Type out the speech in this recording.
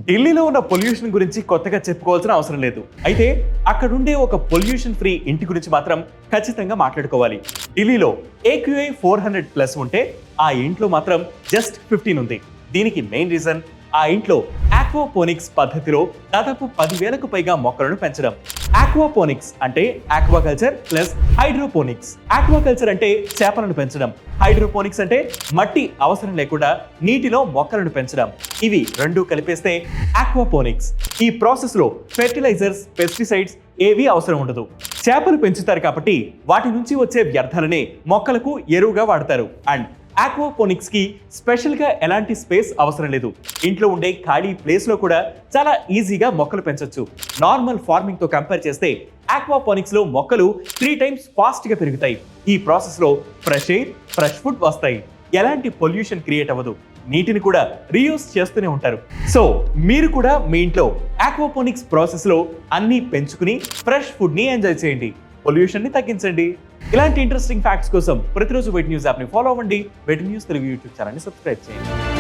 ఢిల్లీలో ఉన్న పొల్యూషన్ గురించి కొత్తగా చెప్పుకోవాల్సిన అవసరం లేదు. అయితే అక్కడుండే ఒక పొల్యూషన్ ఫ్రీ ఇంటి గురించి మాత్రం ఖచ్చితంగా మాట్లాడుకోవాలి. ఢిల్లీలో AQI 400+ ఉంటే ఆ ఇంట్లో మాత్రం జస్ట్ 15 ఉంది. దీనికి మెయిన్ రీజన్ ఆ ఇంట్లో ఆక్వాపోనిక్స్ పద్ధతిలో దాదాపు 10,000కు పైగా మొక్కలను పెంచడం. ఆక్వాపోనిక్స్ అంటే ఆక్వాకల్చర్ ప్లస్ హైడ్రోపోనిక్స్. ఆక్వాకల్చర్ అంటే చేపలను పెంచడం, హైడ్రోపోనిక్స్ అంటే మట్టి అవసరం లేకుండా నీటిలో మొక్కలను పెంచడం. ఇవి రెండు కలిపేస్తే ఆక్వాపోనిక్స్. ఈ ప్రాసెస్ లో ఫెర్టిలైజర్స్, పెస్టిసైడ్స్ ఏవీ అవసరం ఉండదు. చేపలు పెంచుతారు కాబట్టి వాటి నుంచి వచ్చే వ్యర్థాలనే మొక్కలకు ఎరువుగా వాడతారు. అండ్ ఆక్వాపోనిక్స్ కి స్పెషల్ గా ఎలాంటి స్పేస్ అవసరం లేదు. ఇంట్లో ఉండే ఖాళీ ప్లేస్ లో కూడా చాలా ఈజీగా మొక్కలు పెంచొచ్చు. నార్మల్ ఫార్మింగ్ తో కంపేర్ చేస్తే ఆక్వాపోనిక్స్ లో మొక్కలు 3 times ఫాస్ట్ గా పెరుగుతాయి. ఈ ప్రాసెస్ లో ఫ్రెష్ ఎయిర్, ఫ్రెష్ ఫుడ్ వస్తాయి. ఎలాంటి పొల్యూషన్ క్రియేట్ అవ్వదు. నీటిని కూడా రీయూస్ చేస్తూనే ఉంటారు. సో మీరు కూడా మీ ఇంట్లో ఆక్వాపోనిక్స్ ప్రాసెస్ లో అన్ని పెంచుకుని ఫ్రెష్ ఫుడ్ ని ఎంజాయ్ చేయండి. పొల్యూషన్ ని తగ్గించండి. ఇలాంటి ఇంట్రెస్టింగ్ ఫ్యాక్ట్స్ కోసం ప్రతిరోజు వెట్ న్యూస్ యాప్ ని ఫాలో అవ్వండి. వెట్ న్యూస్ తెలుగు యూట్యూబ్ ఛానల్ ని సబ్స్క్రైబ్ చేయండి.